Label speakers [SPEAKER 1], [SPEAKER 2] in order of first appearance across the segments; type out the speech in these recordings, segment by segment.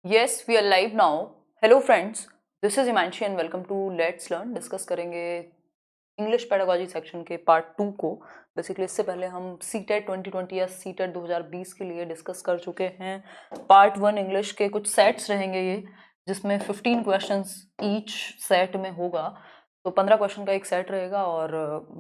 [SPEAKER 1] Yes, we are live now. Hello friends, this is Himanshi and welcome to Let's Learn. Discuss करेंगे English pedagogy section के part 2 को. Basically इससे पहले हम CTET 2020 या CTET 2020 के लिए डिस्कस कर चुके हैं. पार्ट 1 इंग्लिश के कुछ सेट्स रहेंगे ये, जिसमें 15 क्वेश्चंस ईच सेट में होगा. तो 15 क्वेश्चन का एक सेट रहेगा और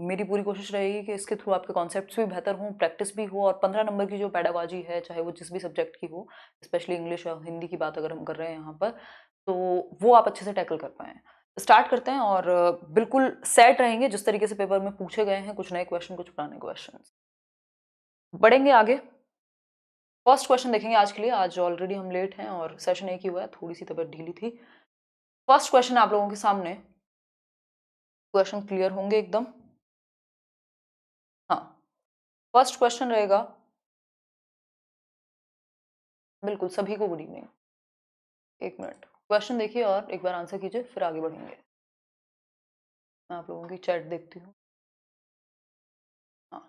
[SPEAKER 1] मेरी पूरी कोशिश रहेगी कि इसके थ्रू आपके कॉन्सेप्ट्स भी बेहतर हों, प्रैक्टिस भी हो, और 15 नंबर की जो पेडागोजी है, चाहे वो जिस भी सब्जेक्ट की हो, स्पेशली इंग्लिश और हिंदी की बात अगर हम कर रहे हैं यहाँ पर, तो वो आप अच्छे से टैकल कर पाएँ. स्टार्ट करते हैं और बिल्कुल सेट रहेंगे जिस तरीके से पेपर में पूछे गए हैं, कुछ नए क्वेश्चन कुछ पुराने क्वेश्चन. बढ़ेंगे आगे. फर्स्ट क्वेश्चन देखेंगे आज के लिए. आज ऑलरेडी हम लेट हैं और सेशन एक ही हुआ है, थोड़ी सी तबीयत ढीली थी. फर्स्ट क्वेश्चन आप लोगों के सामने. क्वेश्चन क्लियर होंगे एकदम. हाँ, फर्स्ट क्वेश्चन रहेगा. बिल्कुल सभी को गुड इवनिंग. एक मिनट, क्वेश्चन देखिए और एक बार आंसर कीजिए, फिर आगे बढ़ेंगे. मैं आप लोगों की चैट देखती हूँ. हाँ,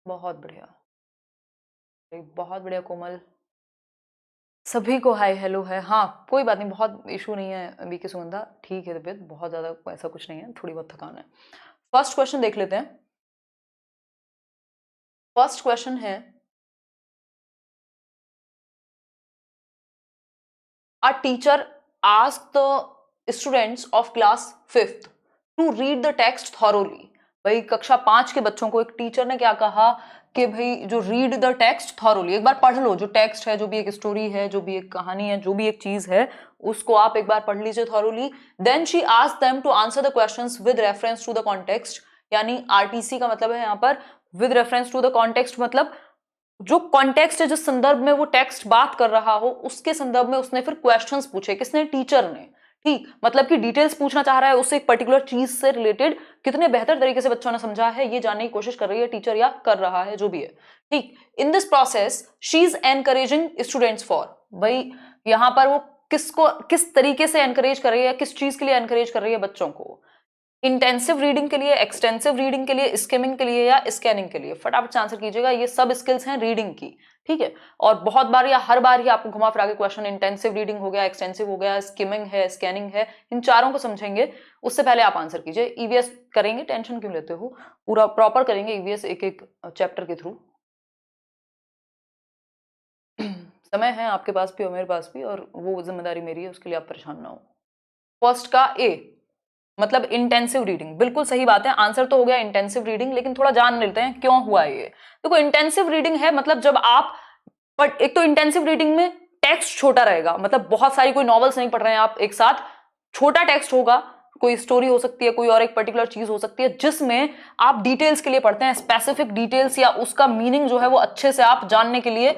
[SPEAKER 1] बहुत बढ़िया, बहुत बढ़िया कोमल. सभी को हाय हेलो है. हाँ, कोई बात नहीं, बहुत इशू नहीं है. बीके सुगंधा ठीक है, तबीयत बहुत ज़्यादा ऐसा कुछ नहीं है, थोड़ी बहुत थकान है. फर्स्ट क्वेश्चन देख लेते हैं. फर्स्ट क्वेश्चन है, a teacher asked the students of class 5th to read the text thoroughly. भाई कक्षा 5 के बच्चों को एक टीचर ने क्या कहा कि भाई जो रीड द टेक्स्ट थॉरोली, एक बार पढ़ लो. जो टेक्स्ट है, जो भी एक स्टोरी है, जो भी एक कहानी है, जो भी एक चीज है, उसको आप एक बार पढ़ लीजिए thoroughly. Then she asked them to answer the questions with reference to the context. यानी आरटीसी का मतलब है यहाँ पर with reference to the context, मतलब जो कॉन्टेक्स्ट है, जिस संदर्भ में वो टेक्स्ट बात कर रहा हो, उसके संदर्भ में उसने फिर क्वेश्चंस पूछे. किसने? टीचर ने. ठीक, मतलब कि डिटेल्स पूछना चाह रहा है उससे एक पर्टिकुलर चीज से रिलेटेड. कितने बेहतर तरीके से बच्चों ने समझा है ये जानने की कोशिश कर रही है टीचर, या कर रहा है, जो भी है. ठीक, in this process she is encouraging students for. भाई यहां पर वो किसको किस तरीके से एनकरेज कर रही है, किस चीज के लिए एनकरेज कर रही है बच्चों को? इंटेंसिव रीडिंग के लिए, एक्सटेंसिव रीडिंग के लिए, स्किमिंग के लिए, या स्कैनिंग के लिए? फटाफट से आंसर कीजिएगा. ये सब स्किल्स हैं रीडिंग की. ठीक है, और बहुत बार या हर बार ही आपको घुमा फिरा के क्वेश्चन इंटेंसिव रीडिंग हो गया, एक्सटेंसिव हो गया, स्किमिंग है, स्कैनिंग है, इन चारों को समझेंगे. उससे पहले आप आंसर कीजिए. ईवीएस करेंगे, टेंशन क्यों लेते हो, पूरा प्रॉपर करेंगे ईवीएस एक एक चैप्टर के थ्रू. समय है आपके पास भी और मेरे पास भी, और वो जिम्मेदारी मेरी है, उसके लिए आप परेशान ना हो. फर्स्ट का ए मतलब इंटेंसिव रीडिंग. बिल्कुल सही बात है, आंसर तो हो गया इंटेंसिव रीडिंग, लेकिन थोड़ा जान लेते हैं क्यों हुआ ये. देखो, इंटेंसिव रीडिंग है मतलब जब आप, बट एक तो इंटेंसिव रीडिंग में टेक्स्ट छोटा रहेगा, मतलब बहुत सारी कोई नॉवेल्स नहीं पढ़ रहे हैं आप एक साथ, छोटा टेक्स्ट होगा. कोई स्टोरी हो सकती है, कोई और एक पर्टिकुलर चीज हो सकती है, जिसमें आप डिटेल्स के लिए पढ़ते हैं, स्पेसिफिक डिटेल्स, या उसका मीनिंग जो है वो अच्छे से आप जानने के लिए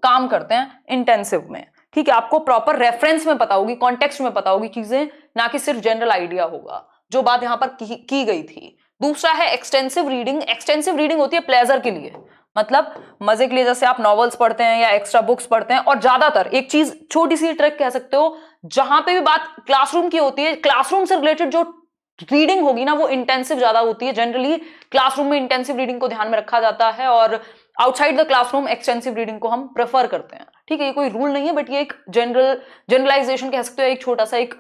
[SPEAKER 1] काम करते हैं इंटेंसिव में. ठीक है, आपको प्रॉपर रेफरेंस में पता होगी, कॉन्टेक्स्ट में पता होगी चीजें, ना कि सिर्फ जनरल आइडिया होगा, जो बात यहां पर की गई थी. दूसरा है एक्सटेंसिव रीडिंग. एक्सटेंसिव रीडिंग होती है प्लेजर के लिए, मतलब मजे के लिए, जैसे आप नॉवेल्स पढ़ते हैं या एक्स्ट्रा बुक्स पढ़ते हैं. और ज्यादातर एक चीज, छोटी सी ट्रिक कह सकते हो, जहां पे भी बात क्लासरूम की होती है, क्लासरूम से रिलेटेड जो रीडिंग होगी ना, वो इंटेंसिव ज्यादा होती है. जनरली क्लासरूम में इंटेंसिव रीडिंग को ध्यान में रखा जाता है, और outside the classroom extensive reading को हम प्रेफर करते हैं. ठीक है, ये कोई रूल नहीं है, बट ये एक जनरलाइजेशन कह सकते हो, एक छोटा सा एक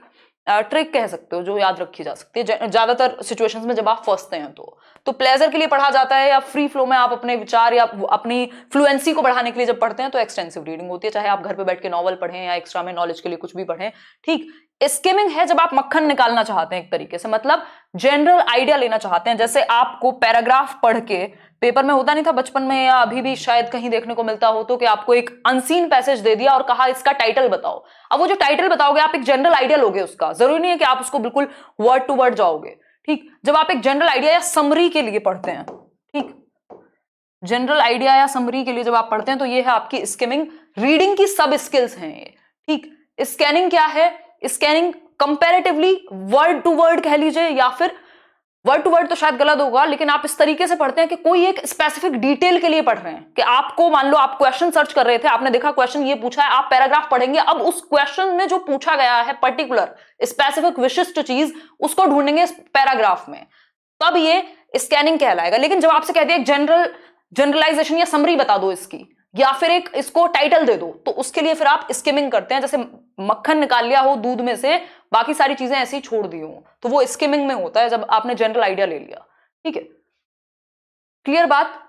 [SPEAKER 1] ट्रिक कह सकते हो जो याद रखी जा सकती है ज्यादातर सिचुएशंस में जब आप फंसते हैं. तो प्लेजर के लिए पढ़ा जाता है, या फ्री फ्लो में आप अपने विचार या अपनी फ्लुएंसी को बढ़ाने के लिए जब पढ़ते हैं, तो एक्सटेंसिव रीडिंग होती है. चाहे आप घर पे बैठ के नॉवल पढ़ें या एक्स्ट्रा में नॉलेज के लिए कुछ भी पढ़ें. ठीक, स्किमिंग है जब आप मक्खन निकालना चाहते हैं एक तरीके से, मतलब जनरल आइडिया लेना चाहते हैं. जैसे आपको पैराग्राफ पढ़ के, पेपर में होता नहीं था बचपन में, या अभी भी शायद कहीं देखने को मिलता हो, तो कि आपको एक अनसीन पैसेज दे दिया और कहा इसका टाइटल बताओ. अब वो जो टाइटल बताओगे, आप एक जनरल आइडिया लोगे उसका, जरूरी नहीं है कि आप उसको बिल्कुल वर्ड टू वर्ड जाओगे. ठीक, जब आप एक जनरल आइडिया या समरी के लिए पढ़ते हैं, ठीक, जनरल आइडिया या समरी के लिए जब आप पढ़ते हैं, तो ये है आपकी स्किमिंग. रीडिंग की सब स्किल्स हैं ये. ठीक, स्कैनिंग क्या है? Scanning comparatively word to word कह लीजिए, या फिर वर्ड टू वर्ड तो शायद गलत होगा, लेकिन आप इस तरीके से पढ़ते हैं कि कोई एक स्पेसिफिक डिटेल के लिए पढ़ रहे हैं. कि आपको, मान लो आप क्वेश्चन सर्च कर रहे थे, आपने देखा क्वेश्चन ये पूछा है, आप पैराग्राफ पढ़ेंगे, अब उस क्वेश्चन में जो पूछा गया है पर्टिकुलर स्पेसिफिक विशिष्ट चीज, उसको ढूंढेंगे पैराग्राफ में, तब ये स्कैनिंग कहलाएगा. लेकिन जब आपसे कहते हैं जनरलाइजेशन या समरी बता दो इसकी, या फिर एक इसको टाइटल दे दो, तो उसके लिए फिर आप स्किमिंग करते हैं, जैसे मक्खन निकाल लिया हो दूध में से, बाकी सारी चीजें ऐसी छोड़ दी हो, तो वो स्किमिंग में होता है जब आपने जनरल आइडिया ले लिया। ठीक है, क्लियर बात?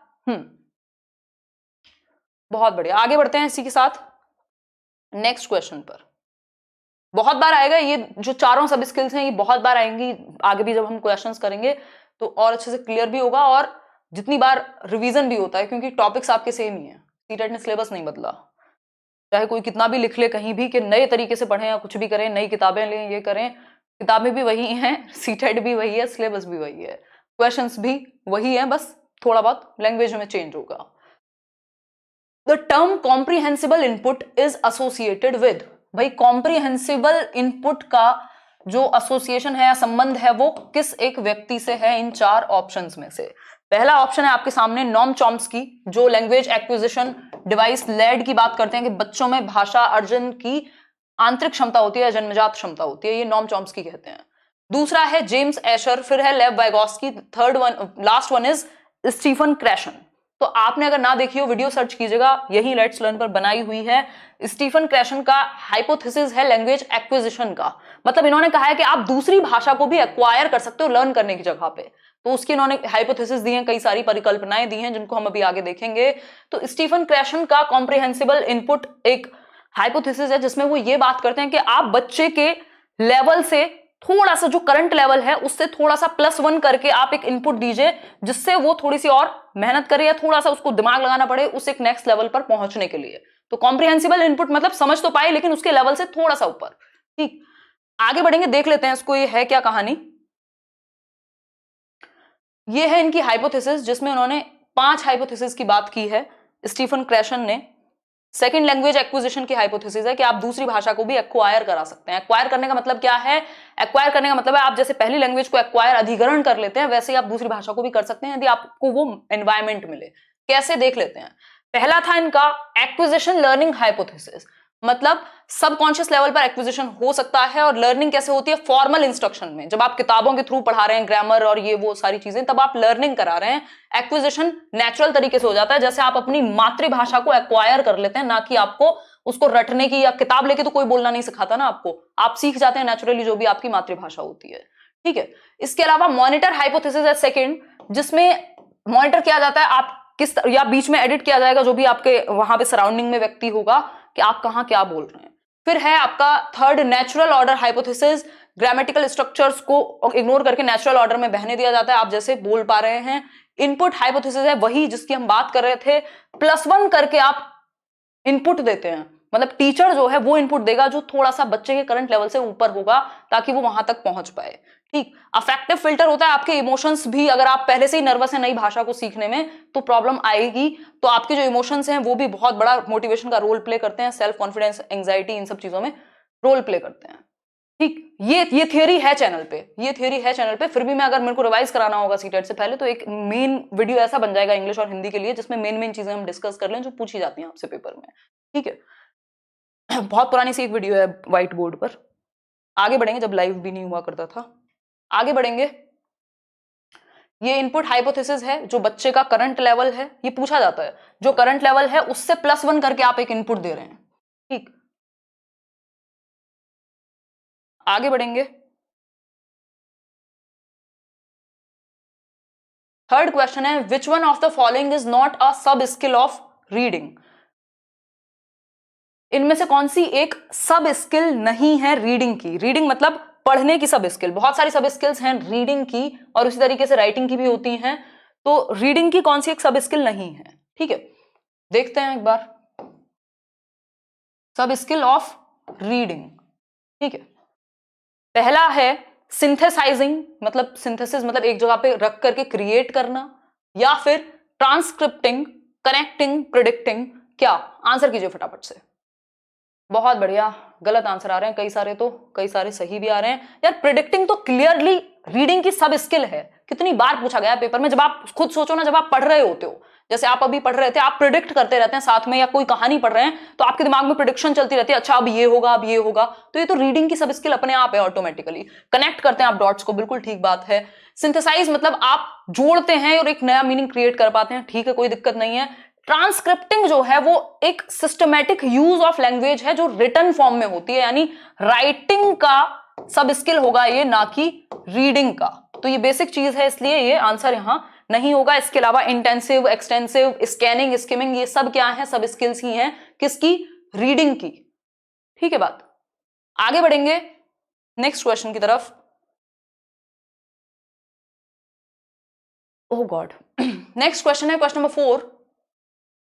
[SPEAKER 1] बहुत बढ़िया, आगे बढ़ते हैं इसी के साथ नेक्स्ट क्वेश्चन पर। बहुत बार आएगा ये जो चारों सब स्किल्स हैं, ये बहुत बार आएंगी आगे भी जब हम क्वेश्चंस करेंगे तो और अच्छे से क्लियर भी होगा, और जितनी बार रिवीजन भी होता है, क्योंकि टॉपिक्स आपके सेम ही है, सीटेट ने सिलेबस नहीं बदला, चाहे कोई कितना भी लिख ले कहीं भी कि नए तरीके से पढ़ें या कुछ भी करें, नई किताबें लें, ये करें, किताबें भी वही हैं, सीटेट भी वही है, सिलेबस भी वही है, क्वेश्चंस भी वही है, बस थोड़ा बहुत लैंग्वेज में चेंज होगा। The term comprehensible input is associated with, भाई कॉम्प्रिहेंसिबल इनपुट का जो एसोसिएशन है या संबंध है वो किस एक व्यक्ति से है इन चार ऑप्शंस में से? पहला ऑप्शन है आपके सामने नॉम चॉम्स्की, जो लैंग्वेज एक्विजिशन डिवाइस लेड की बात करते हैं कि बच्चों में भाषा अर्जन की आंतरिक क्षमता होती है, जन्मजात क्षमता होती है, ये नॉम चॉम्स्की कहते हैं। दूसरा है जेम्स एशर, फिर है Lev Vygotsky, third one last one is Stephen Krashen. तो आपने अगर ना देखी हो वीडियो सर्च कीजिएगा, यही लेट्स लर्न पर बनाई हुई है। स्टीफन क्रैशन का हाइपोथेसिस है लैंग्वेज एक्विजिशन का, मतलब इन्होंने कहा है कि आप दूसरी भाषा को भी एक्वायर कर सकते हो लर्न करने की जगह पे, तो उसकी इन्होंने हाइपोथेसिस दी है, कई सारी परिकल्पनाएं दी हैं जिनको हम अभी आगे देखेंगे। तो स्टीफन क्रैशन का कॉम्प्रिहेंसिबल इनपुट एक हाइपोथेसिस है जिसमें वो ये बात करते हैं कि आप बच्चे के लेवल से थोड़ा सा, जो करंट लेवल है उससे थोड़ा सा +1 करके आप एक इनपुट दीजिए, जिससे वो थोड़ी सी और मेहनत करे या थोड़ा सा उसको दिमाग लगाना पड़े उस एक नेक्स्ट लेवल पर पहुंचने के लिए। तो कॉम्प्रिहेंसिबल इनपुट मतलब समझ तो पाए लेकिन उसके लेवल से थोड़ा सा ऊपर। ठीक, आगे बढ़ेंगे, देख लेते हैं इसको, ये है क्या कहानी। ये है इनकी हाइपोथेसिस, जिसमें उन्होंने 5 हाइपोथेसिस की बात की है स्टीफन क्रैशन ने। सेकंड लैंग्वेज एक्विजिशन की हाइपोथेसिस है कि आप दूसरी भाषा को भी एक्वायर करा सकते हैं। एक्वायर करने का मतलब क्या है? एक्वायर करने का मतलब है आप जैसे पहली लैंग्वेज को एक्वायर अधिग्रहण कर लेते हैं, वैसे ही आप दूसरी भाषा को भी कर सकते हैं यदि आपको वो एनवायरमेंट मिले। कैसे, देख लेते हैं। पहला था इनका एक्विजिशन लर्निंग हाइपोथेसिस, मतलब सबकॉन्शियस लेवल पर एक्विजिशन हो सकता है, और लर्निंग कैसे होती है? फॉर्मल इंस्ट्रक्शन में, जब आप किताबों के थ्रू पढ़ा रहे हैं ग्रामर और ये वो सारी चीजें, तब आप लर्निंग करा रहे हैं। एक्विजिशन नेचुरल तरीके से हो जाता है, जैसे आप अपनी मातृभाषा को एक्वायर कर लेते हैं, ना कि आपको उसको रटने की, या किताब लेके तो कोई बोलना नहीं सिखाता ना आपको, आप सीख जाते हैं नेचुरली जो भी आपकी मातृभाषा होती है। ठीक है, इसके अलावा मॉनिटर हाइपोथेसिस है सेकेंड, जिसमें मॉनिटर किया जाता है आप किस, या बीच में एडिट किया जाएगा जो भी आपके वहां पे सराउंडिंग में व्यक्ति होगा कि आप कहां क्या बोल रहे हैं। फिर है आपका third natural order hypothesis, grammatical structures को इग्नोर करके नेचुरल ऑर्डर में बहने दिया जाता है, आप जैसे बोल पा रहे हैं। इनपुट हाइपोथेसिस है वही जिसकी हम बात कर रहे थे, +1 करके आप इनपुट देते हैं, मतलब टीचर जो है वो इनपुट देगा जो थोड़ा सा बच्चे के करंट लेवल से ऊपर होगा ताकि वो वहां तक पहुंच पाए। ठीक, अफेक्टिव फिल्टर होता है आपके इमोशंस भी, अगर आप पहले से ही नर्वस हैं नई भाषा को सीखने में तो प्रॉब्लम आएगी, तो आपके जो इमोशंस हैं वो भी बहुत बड़ा मोटिवेशन का रोल प्ले करते हैं, सेल्फ कॉन्फिडेंस, एंग्जाइटी, इन सब चीजों में रोल प्ले करते हैं। ठीक, ये थियरी है चैनल पे, ये थियरी है चैनल पे, फिर भी मैं अगर मेरे को रिवाइज कराना होगा सीटेट से पहले तो एक मेन वीडियो ऐसा बन जाएगा इंग्लिश और हिंदी के लिए, जिसमें मेन चीजें हम डिस्कस कर लें जो पूछी जाती हैं आपसे पेपर में। ठीक है, बहुत पुरानी सी एक वीडियो है व्हाइट बोर्ड पर। आगे बढ़ेंगे, जब लाइव भी नहीं हुआ करता था। आगे बढ़ेंगे, ये इनपुट हाइपोथेसिस है, जो बच्चे का करंट लेवल है, ये पूछा जाता है, जो करंट लेवल है उससे +1 करके आप एक इनपुट दे रहे हैं। ठीक, आगे बढ़ेंगे। थर्ड क्वेश्चन है, which one of the following is not a सब स्किल ऑफ रीडिंग? इनमें से कौन सी एक सब स्किल नहीं है रीडिंग की? रीडिंग मतलब पढ़ने की सब स्किल, बहुत सारी सब स्किल्स हैं रीडिंग की, और उसी तरीके से राइटिंग की भी होती हैं, तो रीडिंग की कौन सी एक सब स्किल नहीं है? ठीक है, देखते हैं एक बार, सब स्किल ऑफ रीडिंग। ठीक है, पहला है सिंथेसाइजिंग, मतलब सिंथेसिस मतलब एक जगह पे रख करके क्रिएट करना, या फिर ट्रांसक्रिप्टिंग, कनेक्टिंग, प्रिडिक्टिंग। क्या आंसर कीजिए फटाफट से। बहुत बढ़िया, गलत आंसर आ रहे हैं कई सारे, तो कई सारे सही भी आ रहे हैं। यार प्रिडिक्टिंग तो क्लियरली रीडिंग की सब स्किल है, कितनी बार पूछा गया पेपर में। जब आप खुद सोचो ना, जब आप पढ़ रहे होते हो, जैसे आप अभी पढ़ रहे थे, आप प्रिडिक्ट करते रहते हैं साथ में, या कोई कहानी पढ़ रहे हैं तो आपके दिमाग में प्रिडिक्शन चलती रहती है, अच्छा अब ये होगा, अब ये होगा, तो ये तो रीडिंग की सब स्किल अपने आप है, ऑटोमेटिकली कनेक्ट करते हैं आप डॉट्स को, बिल्कुल ठीक बात है। सिंथेसाइज मतलब आप जोड़ते हैं और एक नया मीनिंग क्रिएट कर पाते हैं, ठीक है, कोई दिक्कत नहीं है। ट्रांसक्रिप्टिंग जो है वो एक सिस्टमेटिक यूज ऑफ लैंग्वेज है जो रिटन फॉर्म में होती है, यानी राइटिंग का सब स्किल होगा ये, ना कि रीडिंग का। तो ये बेसिक चीज है, इसलिए ये आंसर यहां नहीं होगा। इसके अलावा इंटेंसिव, एक्सटेंसिव, स्कैनिंग, स्किमिंग, ये सब क्या है, सब स्किल्स ही हैं किसकी, रीडिंग की। ठीक है बात, आगे बढ़ेंगे नेक्स्ट क्वेश्चन की तरफ। ओह गॉड, नेक्स्ट क्वेश्चन है question number 4,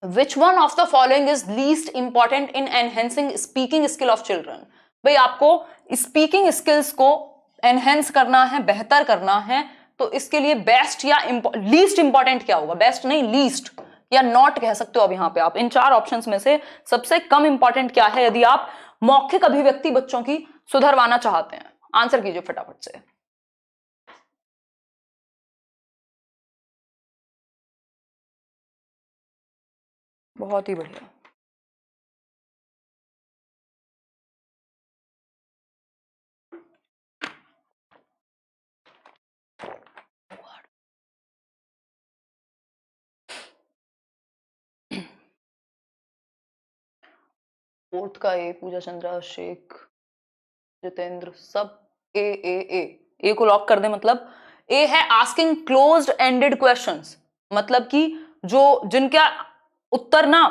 [SPEAKER 1] which one of the following is least important in enhancing speaking skill of children. भाई आपको स्पीकिंग स्किल्स को एनहेंस करना है, बेहतर करना है, तो इसके लिए बेस्ट या लीस्ट इंपॉर्टेंट क्या होगा, बेस्ट नहीं लीस्ट या नॉट कह सकते हो। अब यहां पे आप इन चार ऑप्शंस में से सबसे कम इंपॉर्टेंट क्या है, यदि आप मौखिक अभिव्यक्ति बच्चों की सुधरवाना चाहते हैं। आंसर कीजिए फटाफट से। बहुत ही बढ़िया, फोर्थ का ए, पूजा चंद्रा, शेख, जितेंद्र, सब ए ए ए ए को लॉक कर दे। मतलब ए है आस्किंग क्लोज्ड एंडेड क्वेश्चंस, मतलब कि जो जिनका उत्तर ना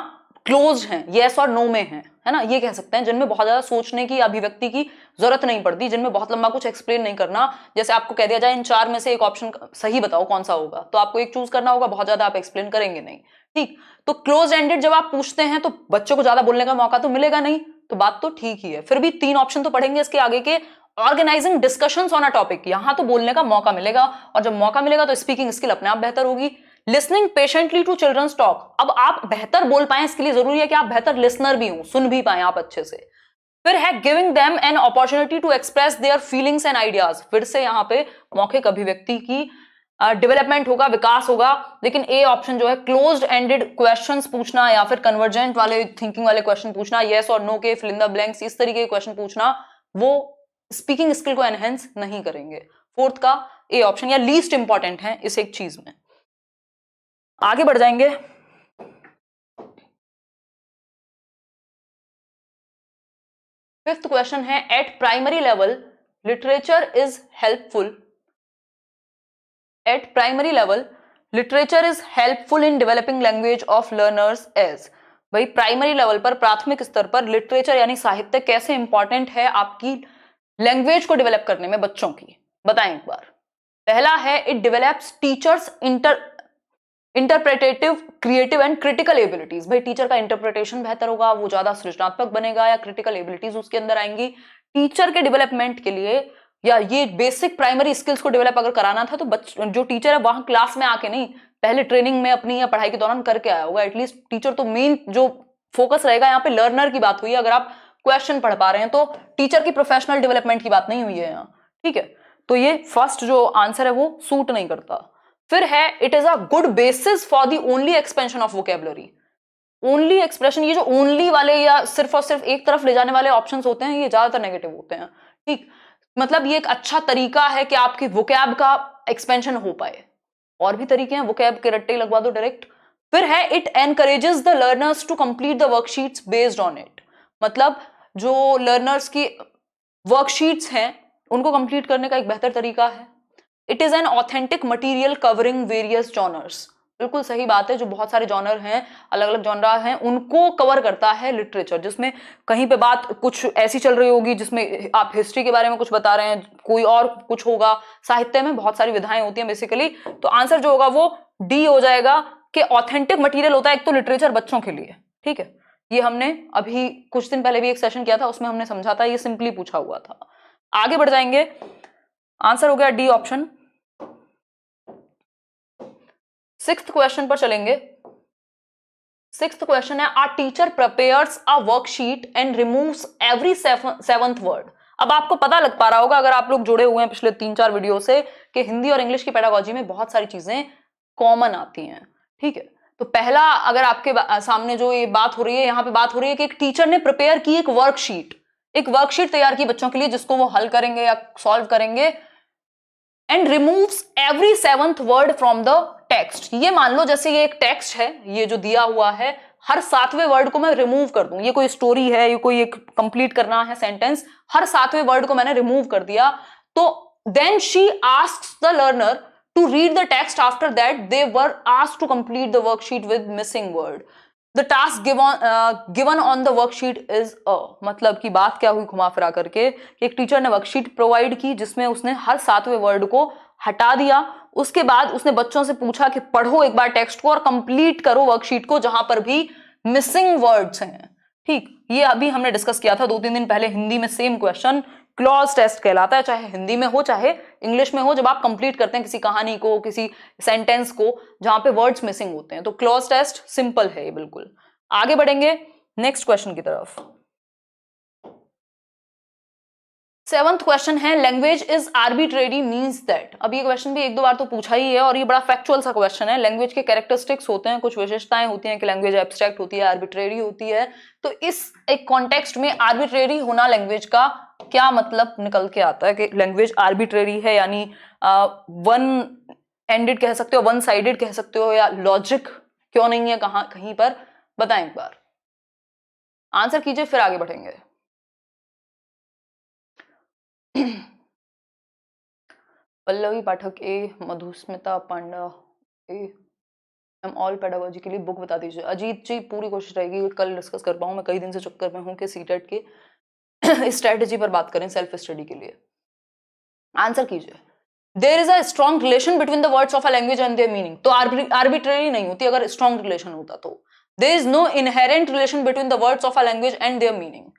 [SPEAKER 1] क्लोज हैं, यस और नो में है ना, ये कह सकते हैं, जिनमें बहुत ज्यादा सोचने की, अभिव्यक्ति की जरूरत नहीं पड़ती, जिनमें बहुत लंबा कुछ एक्सप्लेन नहीं करना। जैसे आपको कह दिया जाए इन चार में से एक ऑप्शन सही बताओ कौन सा होगा, तो आपको एक चूज करना होगा, बहुत ज्यादा आप एक्सप्लेन करेंगे नहीं। ठीक, तो क्लोज एंडेड जब आप पूछते हैं तो बच्चों को ज्यादा बोलने का मौका तो मिलेगा नहीं, तो बात तो ठीक ही है। फिर भी तीन ऑप्शन तो पढ़ेंगे इसके आगे के, organizing discussions on a topic, यहां तो बोलने का मौका मिलेगा, और जब मौका मिलेगा तो स्पीकिंग स्किल अपने आप बेहतर होगी। Listening patiently to childrens talk, अब आप बेहतर बोल पाए इसके लिए जरूरी है कि आप बेहतर लिसनर भी हो, सुन भी पाए आप अच्छे से। फिर है giving them an opportunity to express their feelings and ideas, फिर से यहां पे मौखिक अभिव्यक्ति की डेवलपमेंट होगा, विकास होगा। लेकिन ए ऑप्शन जो है क्लोज्ड एंडेड क्वेश्चंस पूछना या फिर कन्वर्जेंट वाले थिंकिंग वाले क्वेश्चन पूछना, यस और नो के फिल इन द ब्लैंक्स, इस तरीके के क्वेश्चन पूछना, वो स्पीकिंग स्किल को एनहेंस नहीं करेंगे। फोर्थ का ए ऑप्शन या लीस्ट इंपॉर्टेंट है इस एक चीज में। आगे बढ़ जाएंगे, फिफ्थ क्वेश्चन है at primary level literature is helpful, at primary level literature is helpful in developing language of learners age. भाई प्राइमरी लेवल पर, प्राथमिक स्तर पर लिटरेचर यानी साहित्य कैसे इंपॉर्टेंट है आपकी लैंग्वेज को डेवलप करने में बच्चों की, बताएं एक बार। पहला है it develops teachers interpretative, creative and critical abilities. भाई टीचर का इंटरप्रिटेशन बेहतर होगा, वो ज्यादा सृजनात्मक बनेगा, या क्रिटिकल एबिलिटीज उसके अंदर आएंगी। टीचर के डेवलपमेंट के लिए या ये बेसिक प्राइमरी स्किल्स को डेवलप अगर कराना था तो जो टीचर है वहां क्लास में आके नहीं, पहले ट्रेनिंग में अपनी या पढ़ाई के दौरान करके आया होगा एटलीस्ट। टीचर तो मेन जो फोकस रहेगा, यहाँ पे लर्नर की बात हुई है, अगर आप क्वेश्चन पढ़ पा रहे हैं तो टीचर की प्रोफेशनल डेवलपमेंट की बात नहीं हुई है यहाँ। ठीक है, तो ये फर्स्ट जो आंसर है वो सूट नहीं करता। फिर है it is a good basis for the only expansion of vocabulary. Only expression, ये जो ओनली वाले या सिर्फ और सिर्फ एक तरफ ले जाने वाले ऑप्शंस होते हैं, ये ज्यादातर नेगेटिव होते हैं। ठीक, मतलब ये एक अच्छा तरीका है कि आपकी वोकैब का एक्सपेंशन हो पाए। और भी तरीके हैं, वोकैब के रट्टे लगवा दो डायरेक्ट। फिर है it encourages the learners to complete the worksheets based on it, मतलब जो लर्नर्स की वर्कशीट्स हैं उनको कंप्लीट करने का एक बेहतर तरीका है। It is an authentic material covering various genres, बिल्कुल सही बात है, जो बहुत सारे जॉनर हैं, अलग अलग जॉनरा हैं, उनको कवर करता है लिटरेचर, जिसमें कहीं पे बात कुछ ऐसी चल रही होगी जिसमें आप हिस्ट्री के बारे में कुछ बता रहे हैं, कोई और कुछ होगा, साहित्य में बहुत सारी विधाएं होती हैं बेसिकली। तो आंसर जो होगा वो डी हो जाएगा कि ऑथेंटिक मटीरियल होता है एक तो लिटरेचर बच्चों के लिए। ठीक है, ये हमने अभी कुछ दिन पहले भी एक सेशन किया था, उसमें हमने समझा था, ये सिंपली पूछा हुआ था। आगे बढ़ जाएंगे, आंसर हो गया डी ऑप्शन। सिक्स्थ क्वेश्चन पर चलेंगे। सिक्स्थ क्वेश्चन है a teacher prepares a worksheet and removes every seventh word. अब आपको पता लग पा रहा होगा अगर आप लोग जुड़े हुए हैं पिछले 3-4 वीडियो से कि हिंदी और इंग्लिश की पेडागोजी में बहुत सारी चीजें कॉमन आती हैं। ठीक है, तो पहला अगर आपके सामने जो ये बात हो रही है, यहाँ पे बात हो रही है कि एक टीचर ने प्रिपेयर की एक वर्कशीट तैयार की बच्चों के लिए, जिसको वो हल करेंगे या सॉल्व करेंगे, and removes every seventh word from the text, ये मान लो जैसे ये एक टेक्स्ट है, ये जो दिया हुआ है, हर 7वें वर्ड को मैं रिमूव कर दूं, ये कोई स्टोरी है, ये कोई एक कंप्लीट करना है सेंटेंस, हर 7वें वर्ड को मैंने रिमूव कर दिया, तो then she asks the learner to read the text after that they were asked to complete the worksheet with missing word. The task given on the worksheet is a, मतलब की बात क्या हुई घुमा फिरा करके कि एक टीचर ने वर्कशीट प्रोवाइड की जिसमें उसने हर 7वें वर्ड को हटा दिया, उसके बाद उसने बच्चों से पूछा कि पढ़ो एक बार टेक्स्ट को और कंप्लीट करो वर्कशीट को जहां पर भी मिसिंग वर्ड्स हैं। ठीक, ये अभी हमने डिस्कस किया था 2-3 दिन पहले हिंदी में, सेम क्वेश्चन, क्लॉज टेस्ट कहलाता है, चाहे हिंदी में हो चाहे इंग्लिश में हो, जब आप कंप्लीट करते हैं किसी कहानी को, किसी सेंटेंस को जहां पे वर्ड्स मिसिंग होते हैं, तो क्लॉज टेस्ट सिंपल है ये बिल्कुल। आगे बढ़ेंगे नेक्स्ट क्वेश्चन की तरफ। 7th क्वेश्चन है language is arbitrary means that. अब ये क्वेश्चन भी 1-2 बार तो पूछा ही है और ये बड़ा फैक्चुअल सा क्वेश्चन है। लैंग्वेज के कैरेक्टरिस्टिक्स होते हैं, कुछ विशेषताएं होती हैं कि लैंग्वेज एब्स्ट्रैक्ट होती है, आर्बिट्रेरी होती है, तो इस एक कॉन्टेक्स्ट में आर्बिट्रेरी होना लैंग्वेज का क्या मतलब निकल के आता है कि लैंग्वेज आर्बिट्रेरी है, यानी वन एंडेड कह सकते हो, वन साइडेड कह सकते हो, या लॉजिक क्यों नहीं है कहीं पर, बताएं एक बार, आंसर कीजिए फिर आगे बढ़ेंगे। पल्लवी पाठक ए, मधुस्मिता पांडा ए, एम ऑल पेडागोजी के लिए बुक बता दीजिए। अजीत जी पूरी कोशिश रहेगी कल डिस्कस कर पाऊं, मैं कई दिन से चक्कर में हूं कि सीटेट के स्ट्रेटेजी पर बात करें सेल्फ स्टडी के लिए। आंसर कीजिए। There is a strong relation between the words of a language and their meaning, तो आर्बिट्रेरी नहीं होती अगर स्ट्रॉन्ग रिलेशन होता तो। There is no inherent relation between the words of a language and their meaning.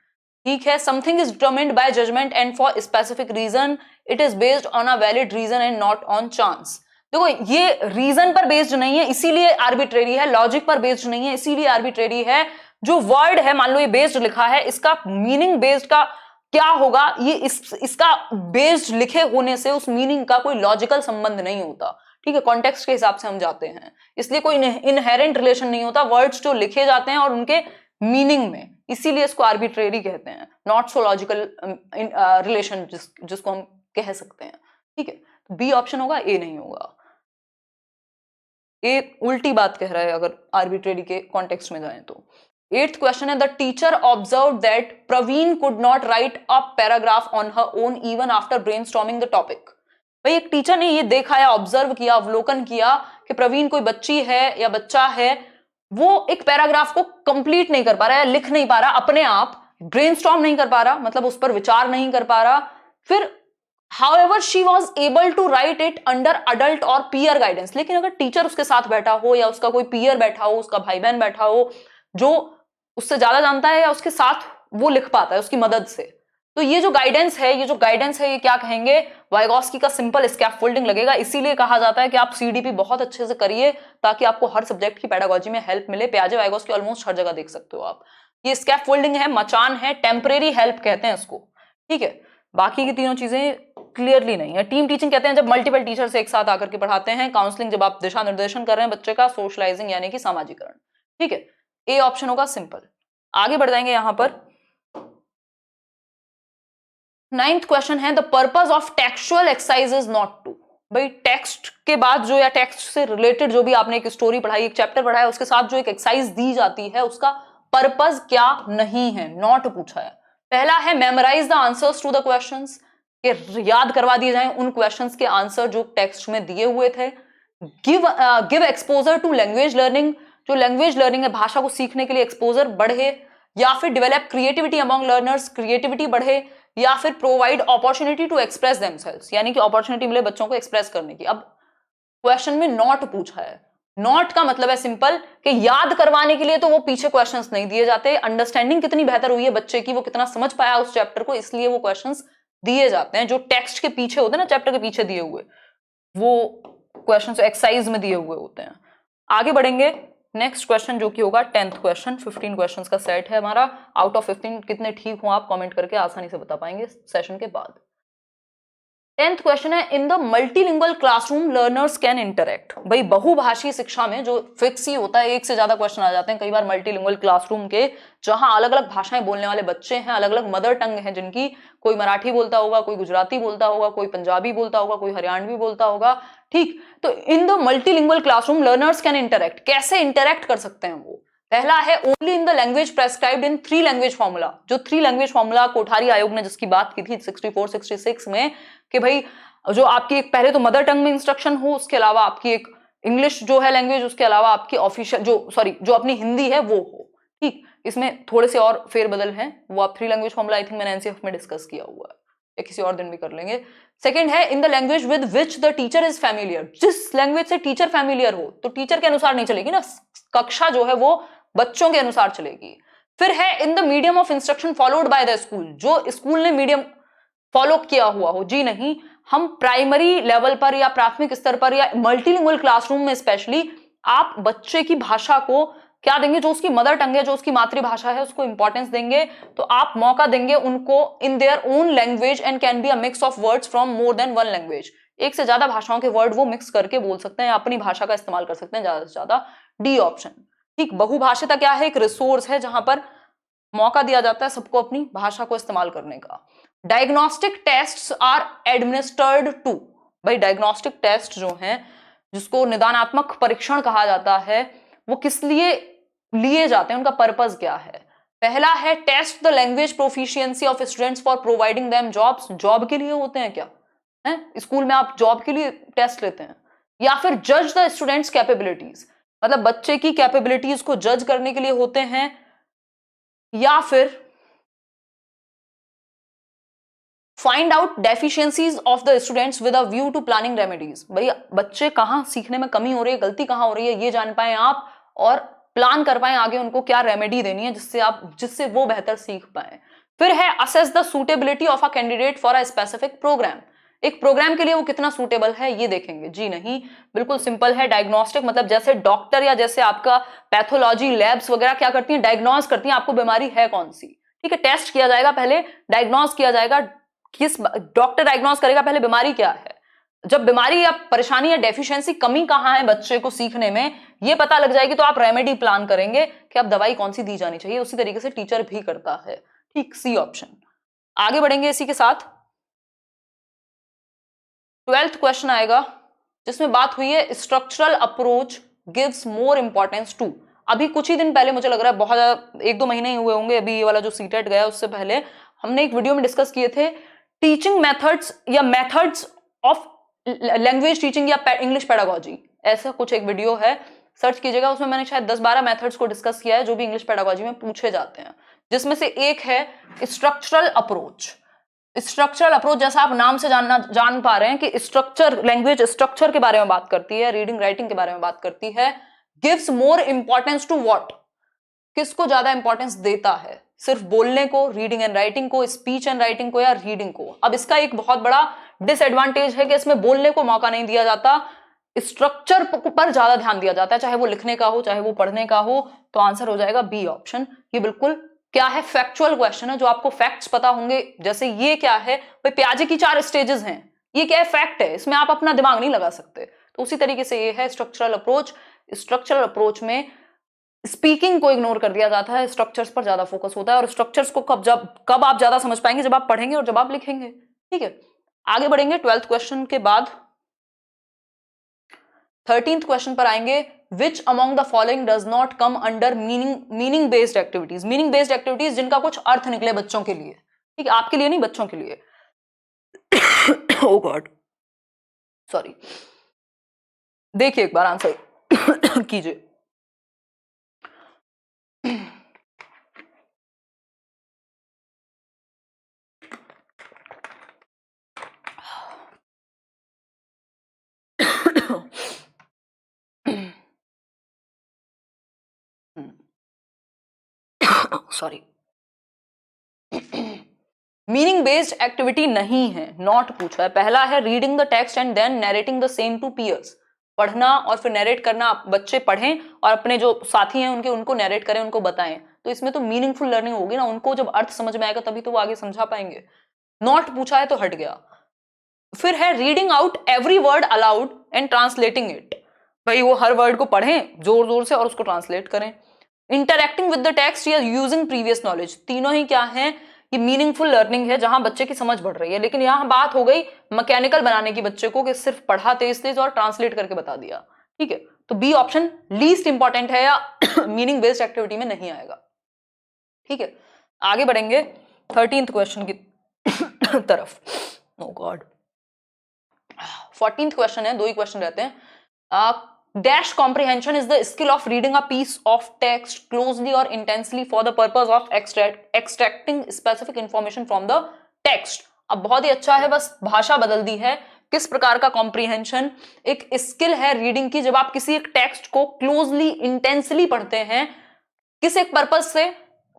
[SPEAKER 1] ठीक है, something is determined by judgement and for specific reason it is based on a valid reason and not on chance. देखो ये reason पर based नहीं है इसीलिए arbitrary है, logic पर बेस्ड नहीं है इसीलिए आर्बिट्रेरी है। जो वर्ड है मान लो ये बेस्ड लिखा है, इसका मीनिंग बेस्ड का क्या होगा, ये इसका बेस्ड लिखे होने से उस मीनिंग का कोई लॉजिकल संबंध नहीं होता। ठीक है, कॉन्टेक्स्ट के हिसाब से हम जाते हैं, इसलिए कोई इनहेरेंट रिलेशन नहीं होता वर्ड्स जो लिखे जाते हैं और उनके मीनिंग में, इसीलिए इसको आर्बिट्रेरी कहते हैं, नॉट सो लॉजिकल रिलेशन जिसको हम कह सकते हैं। ठीक है, तो बी ऑप्शन होगा, ए नहीं होगा। ए उल्टी बात कह रहा है अगर आर्बिट्रेरी के कॉन्टेक्स्ट में जाएं तो। 8th क्वेश्चन है the teacher observe that Praveen could not write a paragraph on her own even after brainstorming the topic. भाई एक टीचर ने ये देखा या ऑब्जर्व किया, अवलोकन किया कि प्रवीण कोई बच्ची है या बच्चा है, वो एक पैराग्राफ को कंप्लीट नहीं कर पा रहा है, लिख नहीं पा रहा, अपने आप ब्रेनस्टॉर्म नहीं कर पा रहा, मतलब उस पर विचार नहीं कर पा रहा, फिर However, she was able to write it under adult or peer guidance। लेकिन अगर टीचर उसके साथ बैठा हो या उसका कोई पीयर बैठा हो, उसका भाई बहन बैठा हो जो उससे ज्यादा जानता है या उसके साथ वो लिख पाता है उसकी मदद से, तो ये जो गाइडेंस है ये क्या कहेंगे, वाइगोस्की का सिंपल स्कैफोल्डिंग लगेगा। इसीलिए कहा जाता है कि आप सीडीपी बहुत अच्छे से करिए ताकि आपको हर सब्जेक्ट की पेडागोजी में हेल्प मिले। पियाजे वाइगोस्की ऑलमोस्ट हर जगह देख सकते हो आप। ये स्कैफोल्डिंग है, मचान है, टेम्परेरी हेल्प कहते हैं इसको। ठीक है, बाकी की तीनों चीजें क्लियरली नहीं है। टीम टीचिंग कहते हैं जब मल्टीपल टीचर्स एक साथ आकर के पढ़ाते हैं। काउंसलिंग जब आप दिशा निर्देशन कर रहे हैं बच्चे का। सोशलाइजिंग यानी कि सामाजिकरण। ठीक है, ए ऑप्शन होगा सिंपल। आगे बढ़ जाएंगे यहां पर। 9th क्वेश्चन है the purpose of textual exercise is not to. भाई टेक्स्ट के बाद जो या टेक्स्ट से रिलेटेड जो भी आपने एक स्टोरी पढ़ाई, एक चैप्टर पढ़ाया, उसके साथ जो एक एक्सरसाइज दी जाती है उसका पर्पस क्या नहीं है, नॉट पूछा है। पहला है memorize the answers to the questions, कि याद करवा दिए जाएं उन क्वेश्चंस के आंसर जो टेक्स्ट में दिए हुए थे। Give exposure to language learning, जो लैंग्वेज लर्निंग है भाषा को सीखने के लिए एक्सपोजर बढ़े, या फिर develop creativity among learners, creativity बढ़े, या फिर provide opportunity to express themselves, यानी कि अपॉर्चुनिटी मिले बच्चों को एक्सप्रेस करने की। अब क्वेश्चन में नॉट पूछा है। नॉट का मतलब है सिंपल कि याद करवाने के लिए तो वो पीछे क्वेश्चंस नहीं दिए जाते, अंडरस्टैंडिंग कितनी बेहतर हुई है बच्चे की, वो कितना समझ पाया उस चैप्टर को, इसलिए वो क्वेश्चंस दिए जाते हैं जो टेक्स्ट के पीछे होते हैं ना, चैप्टर के पीछे दिए हुए वो क्वेश्चंस एक्सरसाइज में दिए हुए होते हैं। आगे बढ़ेंगे नेक्स्ट क्वेश्चन जो कि होगा 10th क्वेश्चन। 15 क्वेश्चंस का सेट है हमारा। आउट ऑफ 15 कितने ठीक हो आप कमेंट करके आसानी से बता पाएंगे सेशन के बाद। 10th क्वेश्चन है, in the multilingual classroom learners can interact. भाई बहुभाषी शिक्षा में जो फिक्स ही होता है, एक से ज्यादा क्वेश्चन आ जाते हैं कई बार मल्टीलिंगुअल क्लासरूम के, जहां अलग अलग भाषाएं बोलने वाले बच्चे हैं, अलग अलग मदर टंग हैं जिनकी, कोई मराठी बोलता होगा, कोई गुजराती बोलता होगा, कोई पंजाबी बोलता होगा, कोई हरियाणवी बोलता होगा, ठीक। तो in the multilingual classroom learners can interact, कैसे इंटरेक्ट कर सकते हैं वो? पहला है only in the language prescribed in 3 language formula. जो 3 लैंग्वेज फॉर्मूला कोठारी आयोग ने जिसकी बात की थी 64-66 में, कि भाई जो आपकी एक पहले तो मदर टंग में इंस्ट्रक्शन हो, उसके अलावा आपकी एक इंग्लिश जो है लैंग्वेज, उसके अलावा आपकी ऑफिशियल जो अपनी हिंदी है वो हो, ठीक। इसमें थोड़े से और फेरबदल हैं, वो आप 3 लैंग्वेज फॉर्मूला आई थिंक मैंने एनसीएफ में डिस्कस किया हुआ है, या किसी और दिन भी कर लेंगे। सेकंड है in the language with which the teacher is familiar, जिस लैंग्वेज से टीचर फैमिलियर हो, तो टीचर के अनुसार नहीं चलेगी ना, कक्षा जो है वो बच्चों के अनुसार चलेगी। फिर है in the medium of instruction followed by the school, जो स्कूल ने मीडियम फॉलो किया हुआ हो। जी नहीं, हम प्राइमरी लेवल पर या प्राथमिक स्तर पर या मल्टीलिंगुअल क्लासरूम में स्पेशली आप बच्चे की भाषा को क्या देंगे, जो उसकी मदर टंग है, जो उसकी मातृभाषा है, उसको इंपॉर्टेंस देंगे। तो आप मौका देंगे उनको in their own language and can be a mix of words from more than one language. एक से ज्यादा भाषाओं के वर्ड वो मिक्स करके बोल सकते हैं, अपनी भाषा का इस्तेमाल कर सकते हैं ज्यादा से ज्यादा। डी ऑप्शन, ठीक। बहुभाषिता क्या है? एक रिसोर्स है जहां पर मौका दिया जाता है सबको अपनी भाषा को इस्तेमाल करने का। Diagnostic tests are administered to, भाई डायग्नोस्टिक टेस्ट जो हैं, जिसको निदानात्मक परीक्षण कहा जाता है, वो किस लिए लिए जाते हैं, उनका पर्पस क्या है? पहला है test the language proficiency of students for providing them jobs, job के लिए होते हैं क्या? है स्कूल में आप जॉब के लिए टेस्ट लेते हैं। या फिर जज द स्टूडेंट्स कैपेबिलिटीज, मतलब बच्चे की कैपेबिलिटीज को जज करने के लिए होते हैं। या फिर find out deficiencies of the students with a view to planning remedies, भाई बच्चे कहां सीखने में कमी हो रही है, गलती कहां हो रही है, ये जान पाए आप और प्लान कर पाए आगे उनको क्या रेमेडी देनी है जिससे वो बेहतर सीख पाए। फिर है assess the suitability of a candidate for a specific programme, एक प्रोग्राम के लिए वो कितना सूटेबल है ये देखेंगे। जी नहीं, बिल्कुल सिंपल है। डायग्नोस्टिक मतलब जैसे डॉक्टर या जैसे आपका पैथोलॉजी लैब्स वगैरह क्या करती हैं, डायग्नोज करती हैं आपको बीमारी है कौन सी, ठीक है। टेस्ट किया जाएगा पहले, डायग्नोज किया जाएगा, किस डॉक्टर डायग्नोज करेगा पहले बीमारी क्या है। जब बीमारी या परेशानी या डेफिशिएंसी कमी कहां है बच्चे को सीखने में, ये पता लग जाएगी तो आप रेमेडी प्लान करेंगे कि अब दवाई कौन सी दी जानी चाहिए। उसी तरीके से टीचर भी करता है, ठीक। C option. आगे बढ़ेंगे इसी के साथ। 12th क्वेश्चन आएगा जिसमें बात हुई है structural approach gives more importance to. अभी कुछ ही दिन पहले, मुझे लग रहा है बहुत 1-2 महीने ही हुए होंगे, अभी ये वाला जो सीटेट गया उससे पहले हमने एक वीडियो में डिस्कस किए थे टीचिंग मेथड्स या मेथड्स ऑफ लैंग्वेज टीचिंग या इंग्लिश पेडागोजी, ऐसा कुछ एक वीडियो है, सर्च कीजिएगा। उसमें मैंने शायद 10-12 मेथड्स को डिस्कस किया है जो भी इंग्लिश पेडागोजी में पूछे जाते हैं, जिसमें से एक है स्ट्रक्चरल अप्रोच। स्ट्रक्चरल अप्रोच जैसा आप नाम से जान पा रहे हैं कि स्ट्रक्चर, लैंग्वेज स्ट्रक्चर के बारे में बात करती है, रीडिंग राइटिंग के बारे में बात करती है। Gives more importance to what, किसको ज्यादा इंपॉर्टेंस देता है, सिर्फ बोलने को, रीडिंग एंड राइटिंग को, स्पीच एंड राइटिंग को, या रीडिंग को। अब इसका एक बहुत बड़ा डिसएडवांटेज है कि इसमें बोलने को मौका नहीं दिया जाता, स्ट्रक्चर पर ज्यादा ध्यान दिया जाता है, चाहे वो लिखने का हो चाहे वो पढ़ने का हो। तो आंसर हो जाएगा बी ऑप्शन। ये बिल्कुल क्या है, फैक्चुअल क्वेश्चन है, जो आपको फैक्ट्स पता होंगे। जैसे ये क्या है भाई, प्याजे की 4 स्टेजेस हैं, ये क्या है, फैक्ट है, इसमें आप अपना दिमाग नहीं लगा सकते। तो उसी तरीके से ये है स्ट्रक्चरल अप्रोच। स्ट्रक्चरल अप्रोच में स्पीकिंग को इग्नोर कर दिया जाता है, स्ट्रक्चर्स पर ज्यादा फोकस होता है। और स्ट्रक्चर्स को कब आप ज्यादा समझ पाएंगे, जब आप पढ़ेंगे और जब आप लिखेंगे, ठीक है। आगे बढ़ेंगे 12th क्वेश्चन के बाद 13th क्वेश्चन पर आएंगे। Which among the following does not come under meaning based activities, meaning based activities जिनका कुछ अर्थ निकले बच्चों के लिए, ठीक है, आपके लिए नहीं, बच्चों के लिए। ओ गॉड, सॉरी, देखिए एक बार आंसर कीजिए। सॉरी, मीनिंग बेस्ड एक्टिविटी नहीं है, नॉट पूछा है। पहला है reading the text and then narrating the same to peers, पढ़ना और फिर नैरेट करना, बच्चे पढ़ें और अपने जो साथी हैं उनको नैरेट करें, उनको बताएं। तो इसमें तो मीनिंगफुल लर्निंग होगी ना, उनको जब अर्थ समझ में आएगा तभी तो वो आगे समझा पाएंगे। नॉट पूछा है तो हट गया। फिर है reading out every word allowed and translating it, भाई वो हर वर्ड को पढ़ें जोर जोर से और उसको ट्रांसलेट करें। इंटरैक्टिंग विद द टेक्स्ट या यूजिंग प्रीवियस नॉलेज, तीनों ही क्या है, ये मीनिंगफुल लर्निंग है जहां बच्चे की समझ बढ़ रही है। लेकिन यहां बात हो गई मैकेनिकल बनाने की बच्चे को, कि सिर्फ पढ़ा तेज तेज और ट्रांसलेट करके बता दिया, ठीक है। तो बी ऑप्शन लीस्ट इंपॉर्टेंट है या मीनिंग बेस्ड एक्टिविटी में नहीं आएगा, ठीक है। आगे बढ़ेंगे 13th क्वेश्चन की तरफ। नो गॉड, 14th क्वेश्चन है, दो ही क्वेश्चन रहते हैं। Dash comprehension is the skill of reading a piece of text closely और intensely for the purpose of extracting specific information from the text. अब बहुत ही अच्छा है, बस भाषा बदल दी है। किस प्रकार का कॉम्प्रिहेंशन, एक स्किल है रीडिंग की, जब आप किसी एक टेक्स्ट को क्लोजली इंटेंसली पढ़ते हैं, किस एक पर्पज से,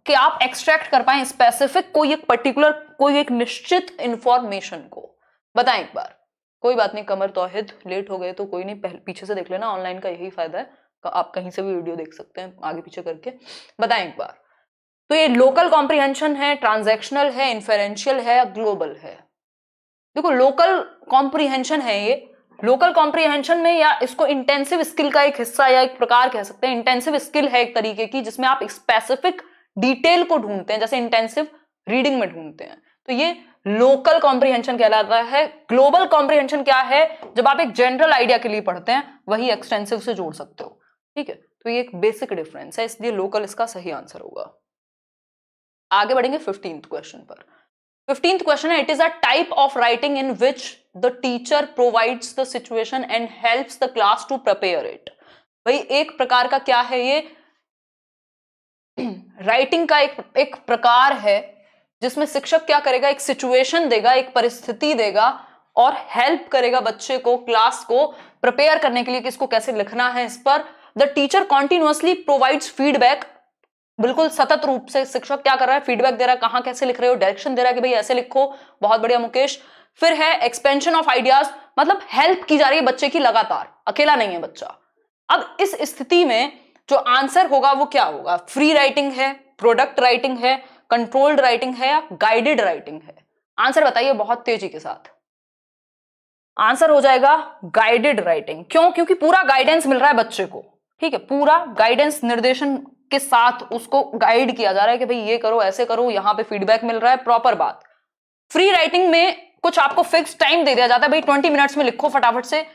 [SPEAKER 1] कि आप एक्सट्रैक्ट कर पाए स्पेसिफिक कोई एक पर्टिकुलर, कोई एक निश्चित इंफॉर्मेशन को। बताएं एक बार। कोई बात नहीं कमर तौहिद, लेट हो गए तो कोई नहीं, पीछे से देख लेना, ऑनलाइन का यही फायदा है, आप कहीं से भी वीडियो देख सकते हैं आगे पीछे करके। बताएं एक बार। तो ये लोकल कॉम्प्रिहेंशन है, ट्रांजैक्शनल है, इन्फेरेंशियल है या ग्लोबल है? देखो लोकल कॉम्प्रिहेंशन है ये। लोकल कॉम्प्रिहेंशन में, या इसको इंटेंसिव स्किल का एक हिस्सा या एक प्रकार कह सकते हैं। इंटेंसिव स्किल है एक तरीके की जिसमें आप स्पेसिफिक डिटेल को ढूंढते हैं, जैसे इंटेंसिव रीडिंग में ढूंढते हैं, तो ये लोकल कॉम्प्रिहेंशन कहलाता है। ग्लोबल कॉम्प्रिहेंशन क्या है, जब आप एक जनरल आइडिया के लिए पढ़ते हैं, वही एक्सटेंसिव से जोड़ सकते हो, ठीक है। तो ये एक बेसिक डिफरेंस है, इसलिए लोकल इसका सही आंसर होगा। आगे बढ़ेंगे 15th क्वेश्चन पर। 15th क्वेश्चन है, it is a type of writing in which the teacher provides the situation and helps the class to prepare it. भाई एक प्रकार का क्या है ये, राइटिंग का एक प्रकार है जिसमें शिक्षक क्या करेगा, एक सिचुएशन देगा, एक परिस्थिति देगा और हेल्प करेगा बच्चे को, क्लास को प्रिपेयर करने के लिए कि इसको कैसे लिखना है। इस पर the teacher continuously provides feedback, बिल्कुल सतत रूप से शिक्षक क्या कर रहा है, फीडबैक दे रहा है, कहां कैसे लिख रहे हो, डायरेक्शन दे रहा है कि भाई ऐसे लिखो, बहुत बढ़िया मुकेश। फिर है एक्सपेंशन ऑफ आइडियाज, मतलब हेल्प की जा रही है बच्चे की लगातार, अकेला नहीं है बच्चा। अब इस स्थिति में जो आंसर होगा वो क्या होगा, फ्री राइटिंग है, प्रोडक्ट राइटिंग है, कंट्रोल्ड राइटिंग है या गाइडेड राइटिंग है? आंसर बताइए बहुत तेजी के साथ। आंसर हो जाएगा गाइडेड राइटिंग। क्यों? क्योंकि पूरा गाइडेंस मिल रहा है बच्चे को, ठीक है, पूरा गाइडेंस निर्देशन के साथ उसको गाइड किया जा रहा है कि भाई ये करो, ऐसे करो, यहां पे फीडबैक मिल रहा है, प्रॉपर बात। फ्री राइटिंग में कुछ आपको फिक्स टाइम दे दिया जाता है, भाई 20 मिनट्स में लिखो फटाफट से,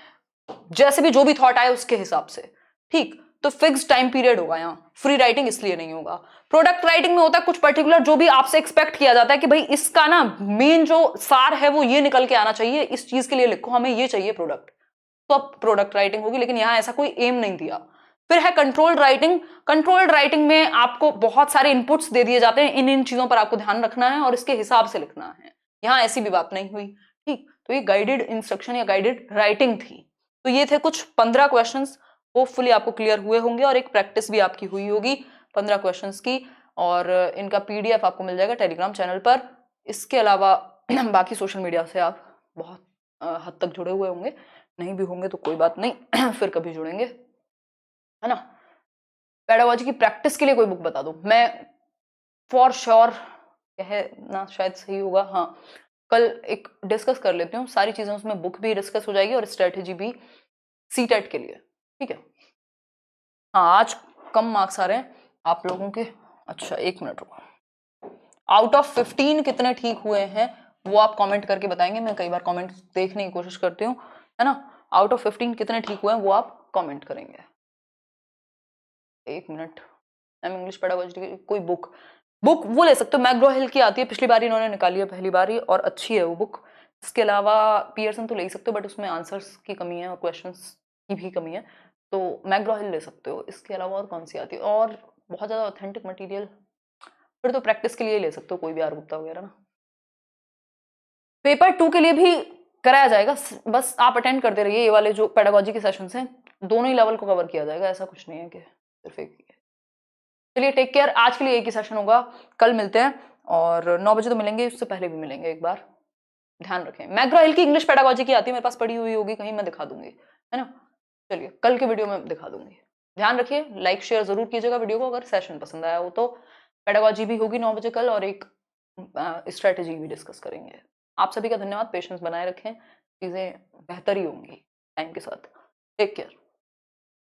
[SPEAKER 1] जैसे भी जो भी थॉट आए उसके हिसाब से, ठीक। तो फिक्स टाइम पीरियड होगा यहां, फ्री राइटिंग इसलिए नहीं होगा। प्रोडक्ट राइटिंग में होता है कुछ पर्टिकुलर, जो भी आपसे एक्सपेक्ट किया जाता है कि भाई इसका ना मेन जो सार है वो ये निकल के आना चाहिए, इस चीज के लिए लिखो, हमें ये चाहिए प्रोडक्ट, तो अब प्रोडक्ट राइटिंग होगी। लेकिन यहां ऐसा कोई एम नहीं दिया। फिर है कंट्रोल्ड राइटिंग। कंट्रोल्ड राइटिंग में आपको बहुत सारे इनपुट्स दे दिए जाते हैं, इन इन चीजों पर आपको ध्यान रखना है और इसके हिसाब से लिखना है। यहां ऐसी भी बात नहीं हुई, ठीक। तो ये गाइडेड इंस्ट्रक्शन या गाइडेड राइटिंग थी। तो ये थे कुछ 15 क्वेश्चंस, होपफुली आपको क्लियर हुए होंगे और एक प्रैक्टिस भी आपकी हुई होगी 15 क्वेश्चंस की, और इनका पीडीएफ आपको मिल जाएगा टेलीग्राम चैनल पर। इसके अलावा बाकी सोशल मीडिया से आप बहुत हद तक जुड़े हुए होंगे, नहीं भी होंगे तो कोई बात नहीं फिर कभी जुड़ेंगे, है ना। पेडागोजी की प्रैक्टिस के लिए कोई बुक बता दो, मैं फॉर श्योर कहना शायद सही होगा, हाँ कल एक डिस्कस कर लेती हूँ सारी चीजें, उसमें बुक भी डिस्कस हो जाएगी और स्ट्रेटेजी भी सीटेट के लिए, ठीक है। हाँ आज कम मार्क्स आ रहे हैं आप लोगों के। अच्छा एक मिनट रुको, आउट ऑफ 15 कितने ठीक हुए हैं वो आप कमेंट करके बताएंगे, मैं कई बार कमेंट देखने की कोशिश करती हूँ, है ना। आउट ऑफ 15 कितने ठीक हुए हैं वो आप कमेंट करेंगे। एक मिनट, मैम इंग्लिश पेडागोजी कोई बुक वो ले सकते हो, मैग्रो हिल की आती है, पिछली बार इन्होंने निकाली है पहली बार ही, और अच्छी है वो बुक। इसके अलावा पियर्सन तो ले सकते हो बट उसमें आंसर्स की कमी है और क्वेश्चंस की भी कमी है, तो मैग्रो हिल ले सकते हो। इसके अलावा और कौन सी आती है, और बहुत ज़्यादा ऑथेंटिक मटेरियल, फिर तो प्रैक्टिस के लिए ले सकते हो कोई भी आर गुप्ता वगैरह ना। पेपर 2 के लिए भी कराया जाएगा, बस आप अटेंड करते रहिए, ये वाले जो पेडागोजी के सेशंस हैं दोनों ही लेवल को कवर किया जाएगा, ऐसा कुछ नहीं है कि सिर्फ एक ही है। चलिए टेक केयर, आज के लिए एक ही सेशन होगा, कल मिलते हैं और 9 बजे तो मिलेंगे, उससे पहले भी मिलेंगे एक बार, ध्यान रखें। मैग्रो हिल की इंग्लिश पेडागोजी की आती है, मेरे पास पड़ी हुई होगी कहीं, मैं दिखा दूंगी, है ना। चलिए कल के वीडियो में दिखा दूंगी, ध्यान रखिए, लाइक शेयर जरूर कीजिएगा वीडियो को अगर सेशन पसंद आया हो तो। पेडागोजी भी होगी 9 बजे कल और एक स्ट्रेटेजी भी डिस्कस करेंगे। आप सभी का धन्यवाद, पेशेंस बनाए रखें, चीज़ें बेहतर ही होंगी टाइम के साथ। Take care.